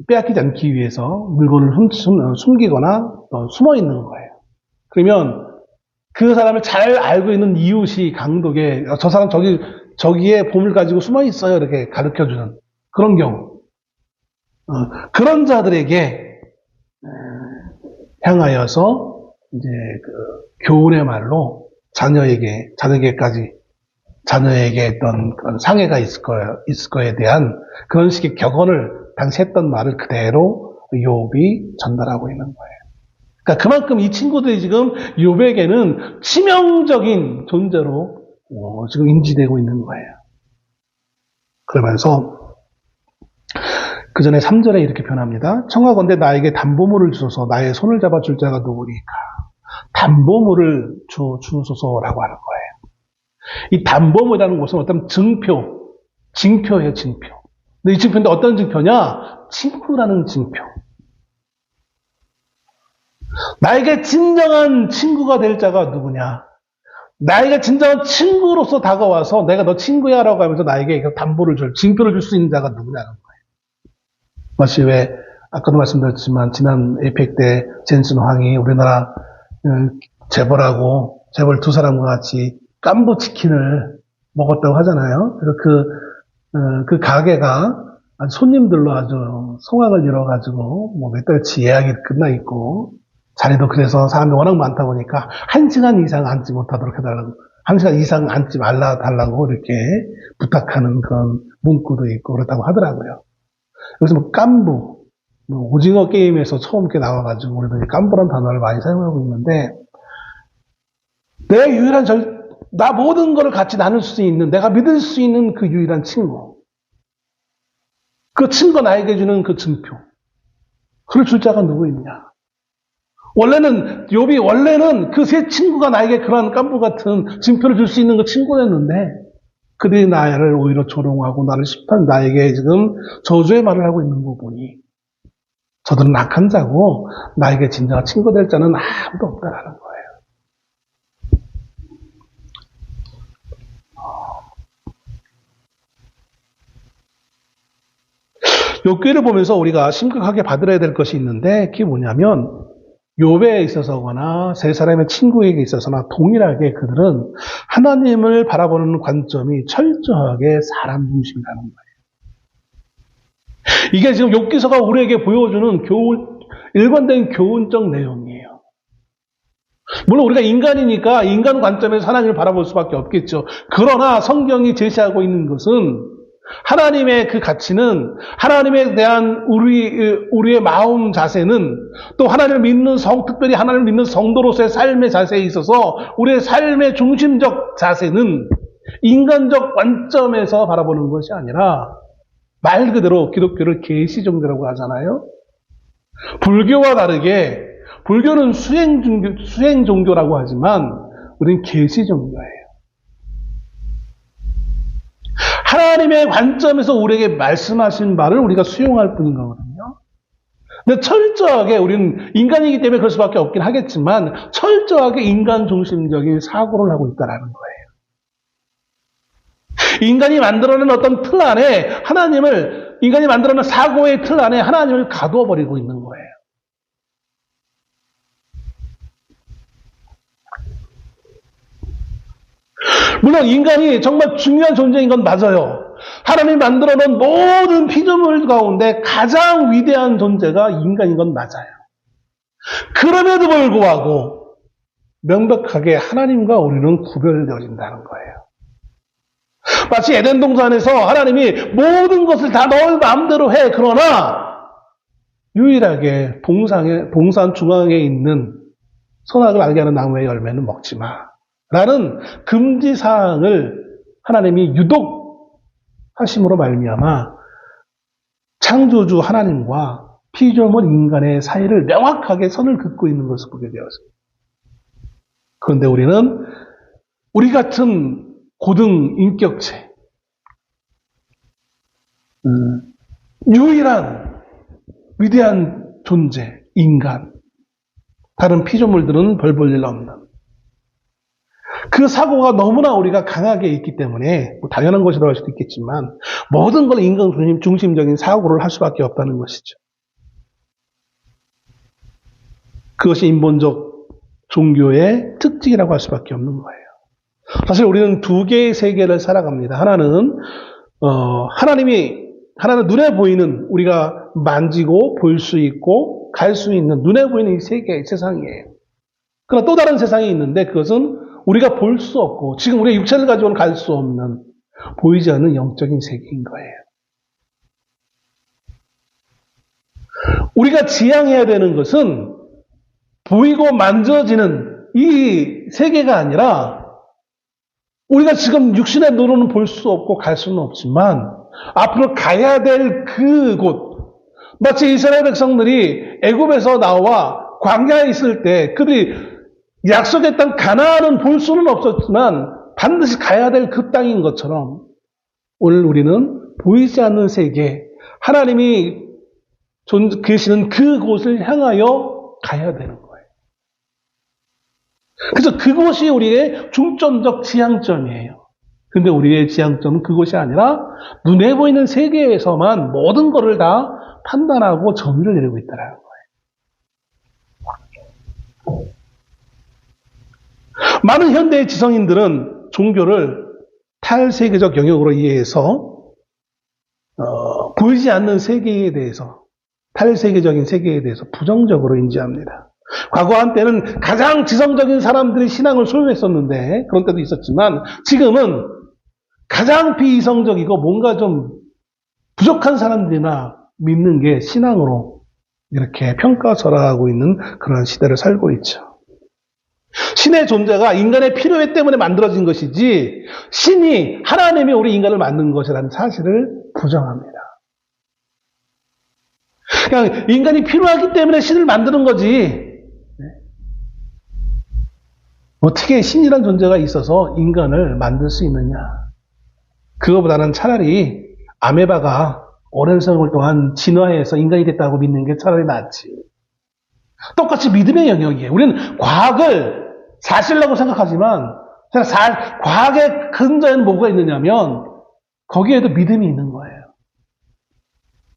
빼앗기지 않기 위해서 물건을 숨기거나 숨어 있는 거예요. 그러면 그 사람을 잘 알고 있는 이웃이 강도에게, 저 사람 저기에 보물 가지고 숨어 있어요. 이렇게 가르쳐 주는 그런 경우. 그런 자들에게 향하여서 이제 그 교훈의 말로 자녀에게 했던 그런 상해가 있을 거에 대한 그런 식의 격언을 당시 했던 말을 그대로 욥이 전달하고 있는 거예요. 그러니까 그만큼 이 친구들이 지금 욥에게는 치명적인 존재로 지금 인지되고 있는 거예요. 그러면서 그 전에 3절에 이렇게 표현합니다. 청하건대 나에게 담보물을 주소서 나의 손을 잡아줄 자가 누구니까. 담보물을 주소서라고 하는 거예요. 이 담보물이라는 것은 어떤 징표예요, 징표. 근데 이 징표인데 어떤 징표냐? 친구라는 징표. 나에게 진정한 친구가 될 자가 누구냐? 나에게 진정한 친구로서 다가와서 내가 너 친구야 라고 하면서 나에게 징표를 줄 수 있는 자가 누구냐는 거예요. 마치 아까도 말씀드렸지만 지난 에이펙 때 젠슨 황이 우리나라 재벌 두 사람과 같이 깐부 치킨을 먹었다고 하잖아요. 그래서 그 가게가 손님들로 아주 송악을 이뤄가지고 몇 달치 예약이 끝나 있고 자리도 그래서 사람이 워낙 많다 보니까 1시간 이상 앉지 못하도록 해달라고 1시간 이상 앉지 말라달라고 이렇게 부탁하는 그런 문구도 있고 그렇다고 하더라고요. 그래서 깐부 오징어 게임에서 처음 이렇게 나와가지고 우리도 깐부란 단어를 많이 사용하고 있는데 내 유일한 나 모든 거를 같이 나눌 수 있는 내가 믿을 수 있는 그 유일한 친구 그 친구가 나에게 주는 그 증표 그를 줄 자가 누구 있냐 욥이 원래는 그 세 친구가 나에게 그런 깐부 같은 증표를 줄 수 있는 그 친구였는데 그들이 나를 오히려 조롱하고 나를 심판, 나에게 지금 저주의 말을 하고 있는 거 보니 저들은 악한 자고 나에게 진정한 친구 될 자는 아무도 없다라는 거예요. 욥기를 보면서 우리가 심각하게 받들어야 될 것이 있는데 그게 뭐냐면 욥에 있어서거나 세 사람의 친구에게 있어서나 동일하게 그들은 하나님을 바라보는 관점이 철저하게 사람 중심이라는 거예요. 이게 지금 욥기서가 우리에게 보여주는 일관된 교훈적 내용이에요. 물론 우리가 인간이니까 인간 관점에서 하나님을 바라볼 수밖에 없겠죠. 그러나 성경이 제시하고 있는 것은 하나님의 그 가치는 하나님에 대한 우리의 마음 자세는 또 하나님을 믿는 특별히 하나님을 믿는 성도로서의 삶의 자세에 있어서 우리의 삶의 중심적 자세는 인간적 관점에서 바라보는 것이 아니라 말 그대로 기독교를 계시 종교라고 하잖아요. 불교와 다르게 불교는 수행 종교라고 하지만 우리는 계시 종교예요. 하나님의 관점에서 우리에게 말씀하신 말을 우리가 수용할 뿐인 거거든요. 근데 철저하게 우리는 인간이기 때문에 그럴 수밖에 없긴 하겠지만 철저하게 인간 중심적인 사고를 하고 있다는 거예요. 인간이 만들어낸 어떤 틀 안에 인간이 만들어낸 사고의 틀 안에 하나님을 가두어 버리고 있는 거예요. 물론 인간이 정말 중요한 존재인 건 맞아요. 하나님이 만들어놓은 모든 피조물 가운데 가장 위대한 존재가 인간인 건 맞아요. 그럼에도 불구하고 명백하게 하나님과 우리는 구별되어진다는 거예요. 마치 에덴 동산에서 하나님이 모든 것을 다 너의 마음대로 해. 그러나 유일하게 동산 중앙에 있는 선악을 알게 하는 나무의 열매는 먹지 마. 라는 금지사항을 하나님이 유독 하심으로 말미암아 창조주 하나님과 피조물 인간의 사이를 명확하게 선을 긋고 있는 것을 보게 되었습니다. 그런데 우리는 우리 같은 고등 인격체, 유일한 위대한 존재, 인간, 다른 피조물들은 별 볼 일 없는 그 사고가 너무나 우리가 강하게 있기 때문에 당연한 것이라고 할 수도 있겠지만 모든 걸 인간 중심적인 사고를 할 수밖에 없다는 것이죠. 그것이 인본적 종교의 특징이라고 할 수밖에 없는 거예요. 사실 우리는 두 개의 세계를 살아갑니다. 하나는 하나는 눈에 보이는 우리가 만지고 볼 수 있고 갈 수 있는 눈에 보이는 이 세상이에요. 그러나 또 다른 세상이 있는데 그것은 우리가 볼 수 없고 지금 우리가 육체를 가지고는 갈 수 없는 보이지 않는 영적인 세계인 거예요. 우리가 지향해야 되는 것은 보이고 만져지는 이 세계가 아니라 우리가 지금 육신의 눈으로는 볼 수 없고 갈 수는 없지만 앞으로 가야 될 그곳, 마치 이스라엘 백성들이 애굽에서 나와 광야에 있을 때 그들이 약속의 땅 가나안은 볼 수는 없었지만 반드시 가야 될 그 땅인 것처럼 오늘 우리는 보이지 않는 세계, 하나님이 계시는 그곳을 향하여 가야 되는 거예요. 그래서 그것이 우리의 중점적 지향점이에요. 근데 우리의 지향점은 그것이 아니라 눈에 보이는 세계에서만 모든 것을 다 판단하고 정의를 내리고 있다는 거예요. 많은 현대의 지성인들은 종교를 탈세계적 영역으로 이해해서 보이지 않는 세계에 대해서, 탈세계적인 세계에 대해서 부정적으로 인지합니다. 과거 한때는 가장 지성적인 사람들이 신앙을 소유했었는데 그런 때도 있었지만 지금은 가장 비이성적이고 뭔가 좀 부족한 사람들이나 믿는 게 신앙으로 이렇게 평가절하하고 있는 그런 시대를 살고 있죠. 신의 존재가 인간의 필요에 때문에 만들어진 것이지 신이 하나님이 우리 인간을 만든 것이라는 사실을 부정합니다. 그냥 인간이 필요하기 때문에 신을 만드는 거지. 어떻게 신이란 존재가 있어서 인간을 만들 수 있느냐? 그거보다는 차라리 아메바가 오랜 세월 동안 진화해서 인간이 됐다고 믿는 게 차라리 낫지. 똑같이 믿음의 영역이에요. 우리는 과학을 사실이라고 생각하지만 과학의 근저에는 뭐가 있느냐면 거기에도 믿음이 있는 거예요.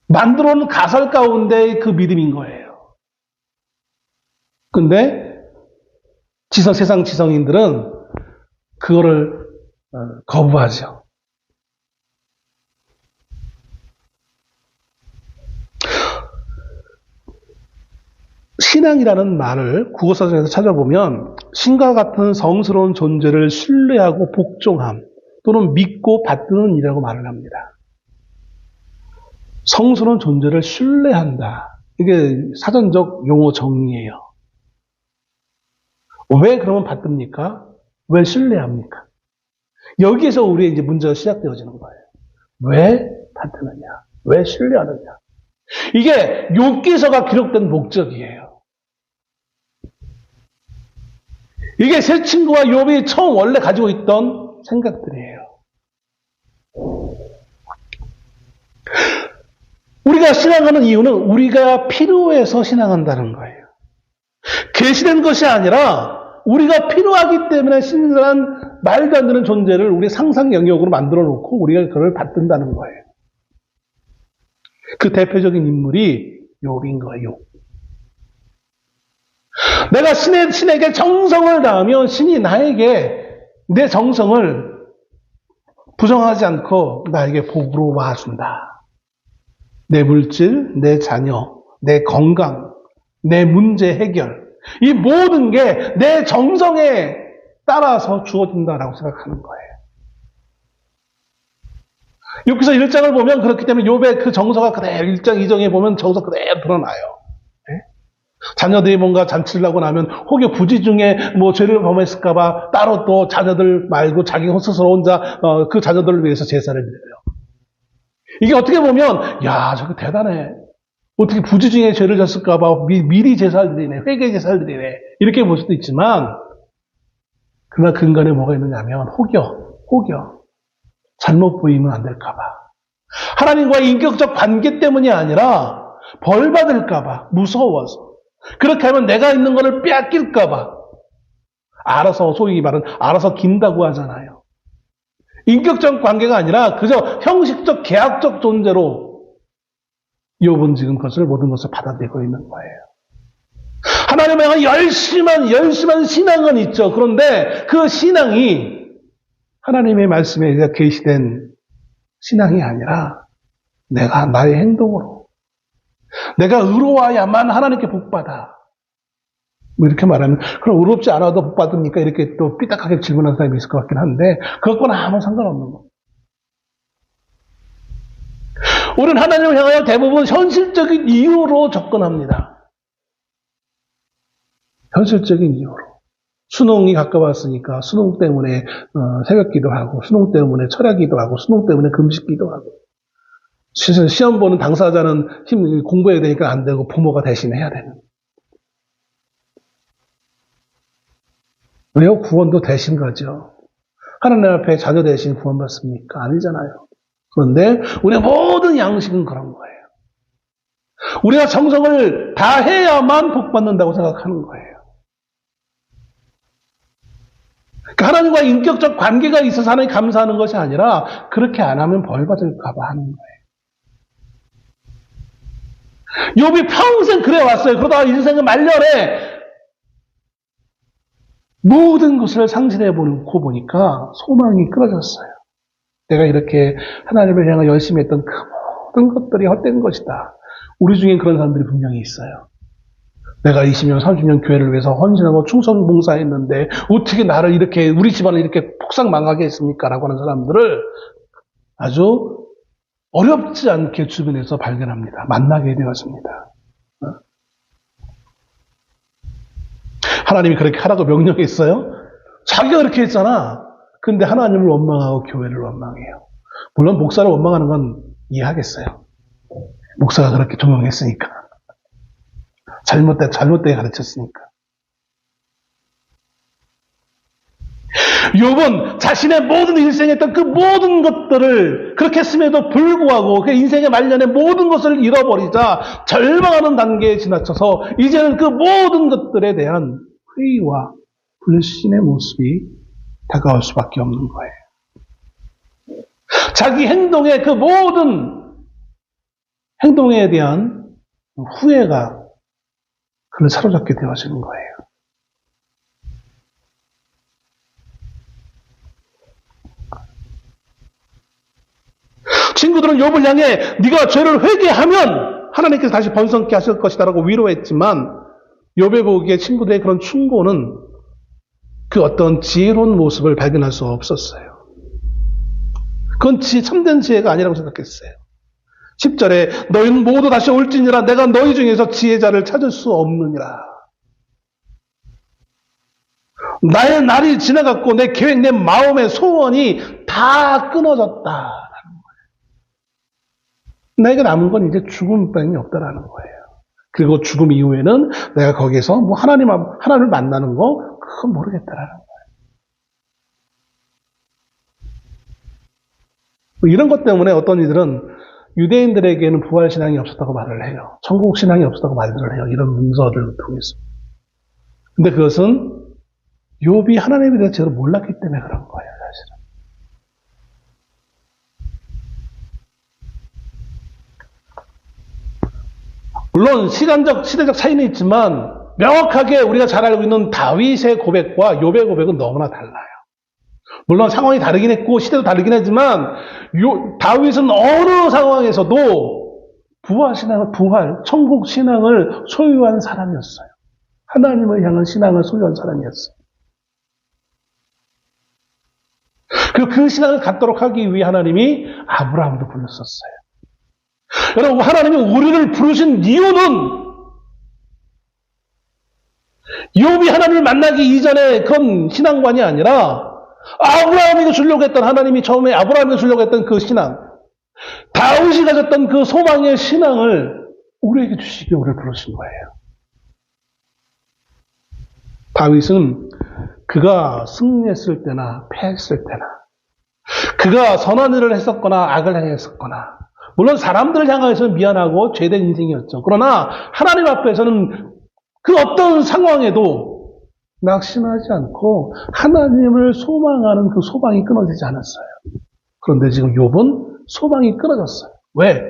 만들어 놓은 가설 가운데 그 믿음인 거예요. 근데 세상 지성인들은 그거를 거부하죠. 신앙이라는 말을 국어사전에서 찾아보면 신과 같은 성스러운 존재를 신뢰하고 복종함 또는 믿고 받드는 일이라고 말을 합니다. 성스러운 존재를 신뢰한다. 이게 사전적 용어 정의예요. 왜 그러면 받듭니까? 왜 신뢰합니까? 여기에서 우리의 이제 문제가 시작되어지는 거예요. 왜 받드느냐? 왜 신뢰하느냐? 이게 욥기서가 기록된 목적이에요. 이게 세 친구와 욥이 처음 원래 가지고 있던 생각들이에요. 우리가 신앙하는 이유는 우리가 필요해서 신앙한다는 거예요. 계시된 것이 아니라 우리가 필요하기 때문에 신이라는 말도 안 되는 존재를 우리 상상 영역으로 만들어 놓고 우리가 그걸 받든다는 거예요. 그 대표적인 인물이 욥인 거예요. 내가 신에게 정성을 다하면 신이 나에게 내 정성을 부정하지 않고 나에게 복으로 와준다. 내 물질, 내 자녀, 내 건강, 내 문제 해결 이 모든 게 내 정성에 따라서 주어진다라고 생각하는 거예요. 욥기서 1장을 보면 그렇기 때문에 욥의 그 정서가 그대로 1장, 2장에 보면 정서 그대로 드러나요. 네? 자녀들이 뭔가 잔치를 하고 나면 혹여 부지 중에 뭐 죄를 범했을까봐 따로 또 자녀들 말고 자기 스스로 혼자 그 자녀들을 위해서 제사를 드려요. 이게 어떻게 보면 야 저거 대단해. 어떻게 부지 중에 죄를 졌을까봐 미리 제사를 드리네. 회개 제사를 드리네. 이렇게 볼 수도 있지만 그러나 근간에 뭐가 있느냐면 혹여 잘못 보이면 안 될까봐. 하나님과의 인격적 관계 때문이 아니라 벌 받을까봐 무서워서. 그렇게 하면 내가 있는 것을 빼앗길까봐. 알아서 소위 말은 알아서 긴다고 하잖아요. 인격적 관계가 아니라 그저 형식적 계약적 존재로 욥은 지금 모든 것을 받아들이고 있는 거예요. 하나님에 대한 열심한 신앙은 있죠. 그런데 그 신앙이 하나님의 말씀에 계시된 신앙이 아니라 내가 나의 행동으로 내가 의로워야만 하나님께 복받아. 뭐 이렇게 말하면 그럼 의롭지 않아도 복받습니까? 이렇게 또 삐딱하게 질문하는 사람이 있을 것 같긴 한데 그것과는 아무 상관없는 거. 우리는 하나님을 향하여 대부분 현실적인 이유로 접근합니다. 현실적인 이유로. 수능이 가까웠으니까 수능 때문에 새벽기도 하고 수능 때문에 철야기도 하고 수능 때문에 금식기도 하고 시험 보는 당사자는 공부해야 되니까 안 되고 부모가 대신해야 되는. 왜요? 구원도 대신 가죠. 하나님 앞에 자녀 대신 구원받습니까? 아니잖아요. 그런데 우리의 모든 양식은 그런 거예요. 우리가 정성을 다해야만 복받는다고 생각하는 거예요. 하나님과 인격적 관계가 있어서 하나님 감사하는 것이 아니라 그렇게 안 하면 벌 받을까 봐 하는 거예요. 욥이 평생 그래 왔어요. 그러다가 인생의 말년에 모든 것을 상실해 보고 보니까 소망이 끊어졌어요. 내가 이렇게 하나님을 향해 열심히 했던 그 모든 것들이 헛된 것이다. 우리 중엔 그런 사람들이 분명히 있어요. 내가 20년, 30년 교회를 위해서 헌신하고 충성 봉사했는데 어떻게 나를 이렇게 우리 집안을 이렇게 폭삭 망하게 했습니까? 라고 하는 사람들을 아주 어렵지 않게 주변에서 발견합니다. 만나게 되었습니다. 하나님이 그렇게 하라고 명령했어요? 자기가 그렇게 했잖아. 근데 하나님을 원망하고 교회를 원망해요. 물론 목사를 원망하는 건 이해하겠어요. 목사가 그렇게 조명했으니까. 잘못되게 가르쳤으니까. 욥은 자신의 모든 일생에 했던 그 모든 것들을 그렇게 했음에도 불구하고 그 인생의 말년에 모든 것을 잃어버리자 절망하는 단계에 지나쳐서 이제는 그 모든 것들에 대한 회의와 불신의 모습이 다가올 수밖에 없는 거예요. 자기 행동의 그 모든 행동에 대한 후회가 그를 사로잡게 되어지는 거예요. 친구들은 욥을 향해 네가 죄를 회개하면 하나님께서 다시 번성케 하실 것이다라고 위로했지만 욥의 보기에 친구들의 그런 충고는 그 어떤 지혜로운 모습을 발견할 수 없었어요. 그건 참된 지혜가 아니라고 생각했어요. 10절에 너희는 모두 다시 올지니라 내가 너희 중에서 지혜자를 찾을 수 없느니라. 나의 날이 지나갔고 내 계획, 내 마음의 소원이 다 끊어졌다. 내게 남은 건 이제 죽음밖에 없다라는 거예요. 그리고 죽음 이후에는 내가 거기에서 뭐 하나님을 만나는 거 그건 모르겠다라는 거예요. 이런 것 때문에 어떤 이들은 유대인들에게는 부활신앙이 없었다고 말을 해요. 천국신앙이 없었다고 말을 해요. 이런 문서를 통해서. 근데 그것은 욥이 하나님에 대해서 제대로 몰랐기 때문에 그런 거예요. 사실은. 물론 시대적 차이는 있지만 명확하게 우리가 잘 알고 있는 다윗의 고백과 욥의 고백은 너무나 달라요. 물론 상황이 다르긴 했고 시대도 다르긴 하지만 다윗은 어느 상황에서도 천국 신앙을 소유한 사람이었어요. 하나님을 향한 신앙을 소유한 사람이었어요. 그리고 그 신앙을 갖도록 하기 위해 하나님이 아브라함도 불렀었어요. 여러분, 하나님이 우리를 부르신 이유는 욥이 하나님을 만나기 이전에 그런 신앙관이 아니라 아브라함에게 주려고 했던 하나님이 처음에 아브라함에게 주려고 했던 그 신앙, 다윗이 가졌던 그 소망의 신앙을 우리에게 주시기 우리를 부르신 거예요. 다윗은 그가 승리했을 때나 패했을 때나 그가 선한 일을 했었거나 악을 행했었거나 물론 사람들을 향해서는 미안하고 죄된 인생이었죠. 그러나 하나님 앞에서는 그 어떤 상황에도 낙심하지 않고 하나님을 소망하는 그 소망이 끊어지지 않았어요. 그런데 지금 욥은 소망이 끊어졌어요. 왜?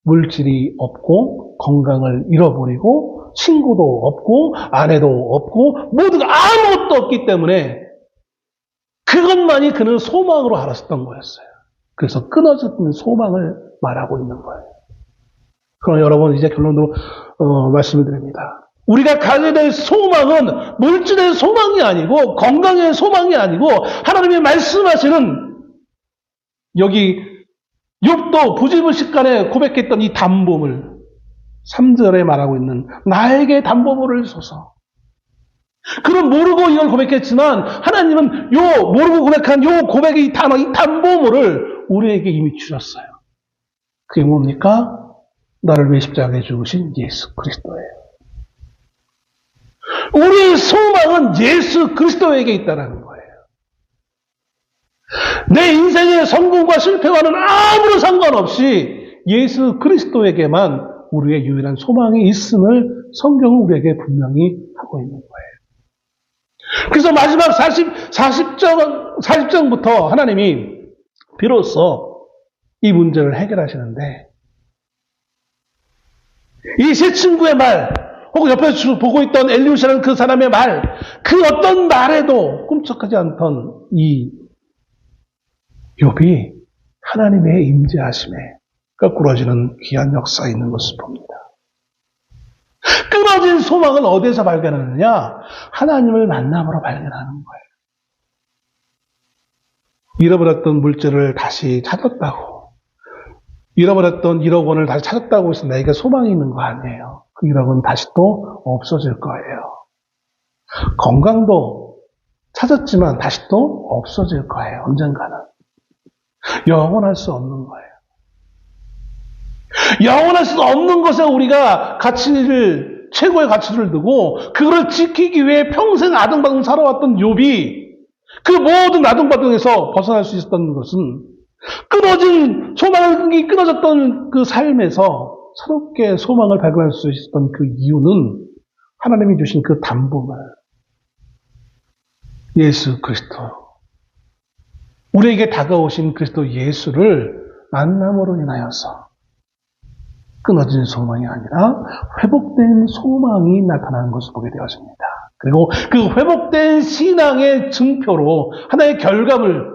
물질이 없고 건강을 잃어버리고 친구도 없고 아내도 없고 모두가 아무것도 없기 때문에 그것만이 그는 소망으로 알았었던 거였어요. 그래서 끊어졌던 소망을 말하고 있는 거예요. 그럼 여러분 이제 결론으로 말씀을 드립니다. 우리가 가져야 될 소망은 물질의 소망이 아니고 건강의 소망이 아니고 하나님이 말씀하시는 여기 욥도 부지불식간에 고백했던 이 담보물 3절에 말하고 있는 나에게 담보물을 주소서. 그는 모르고 이걸 고백했지만 하나님은 모르고 고백한 고백의 이 단어, 이 담보물을 우리에게 이미 주셨어요. 그게 뭡니까? 나를 위해 십자가에 죽으신 예수 그리스도예요. 우리의 소망은 예수 그리스도에게 있다는 거예요. 내 인생의 성공과 실패와는 아무런 상관없이 예수 그리스도에게만 우리의 유일한 소망이 있음을 성경은 우리에게 분명히 하고 있는 거예요. 그래서 마지막 40장부터 하나님이 비로소 이 문제를 해결하시는데 이 세 친구의 말 혹은 옆에서 보고 있던 엘리우시라는 그 사람의 말 그 어떤 말에도 꿈쩍하지 않던 이 욥이 하나님의 임재하심에 거꾸러지는 귀한 역사가 있는 것을 봅니다. 끊어진 소망을 어디에서 발견하느냐? 하나님을 만남으로 발견하는 거예요. 잃어버렸던 물질을 다시 찾았다고, 잃어버렸던 1억 원을 다시 찾았다고 해서 내게 소망이 있는 거 아니에요. 그 1억 원 다시 또 없어질 거예요. 건강도 찾았지만 다시 또 없어질 거예요. 언젠가는. 영원할 수 없는 거예요. 영원할 수 없는 것에 우리가 최고의 가치를 두고 그걸 지키기 위해 평생 아등바등 살아왔던 욥이 그 모든 아둥바둥에서 벗어날 수 있었던 것은 끊어진 소망이 끊어졌던 그 삶에서 새롭게 소망을 발견할 수 있었던 그 이유는 하나님이 주신 그 담보를 예수 그리스도, 우리에게 다가오신 그리스도 예수를 만남으로 인하여서 끊어진 소망이 아니라 회복된 소망이 나타나는 것을 보게 되었습니다. 그리고 그 회복된 신앙의 증표로 하나의 결과물,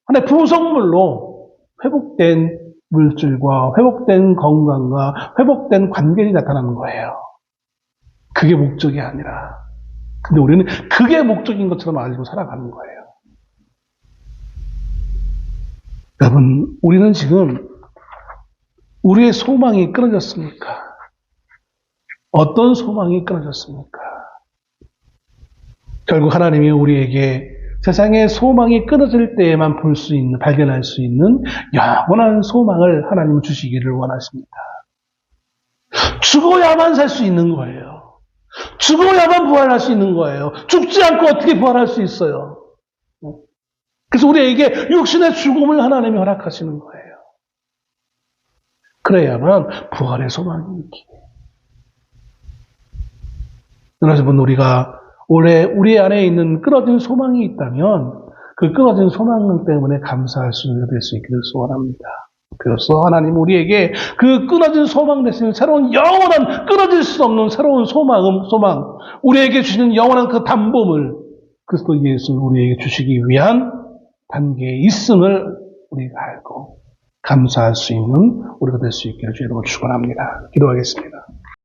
하나의 부속물로 회복된 물질과 회복된 건강과 회복된 관계가 나타나는 거예요. 그게 목적이 아니라, 근데 우리는 그게 목적인 것처럼 알고 살아가는 거예요. 여러분, 우리는 지금 우리의 소망이 끊어졌습니까? 어떤 소망이 끊어졌습니까? 결국 하나님이 우리에게 세상의 소망이 끊어질 때에만 볼 수 있는, 발견할 수 있는 영원한 소망을 하나님은 주시기를 원하십니다. 죽어야만 살 수 있는 거예요. 죽어야만 부활할 수 있는 거예요. 죽지 않고 어떻게 부활할 수 있어요? 그래서 우리에게 육신의 죽음을 하나님이 허락하시는 거예요. 그래야만 부활의 소망이 있기에. 여러분, 우리가 올해 우리 안에 있는 끊어진 소망이 있다면 그 끊어진 소망 때문에 감사할 수 있는 될 수 있기를 소원합니다. 그래서 하나님 우리에게 그 끊어진 소망 대신 새로운 영원한 끊어질 수 없는 새로운 소망, 우리에게 주시는 영원한 그 담보물 그리스도 예수를 우리에게 주시기 위한 단계에 있음을 우리가 알고 감사할 수 있는 우리가 될 수 있기를 주의 이름으로 축원합니다. 기도하겠습니다.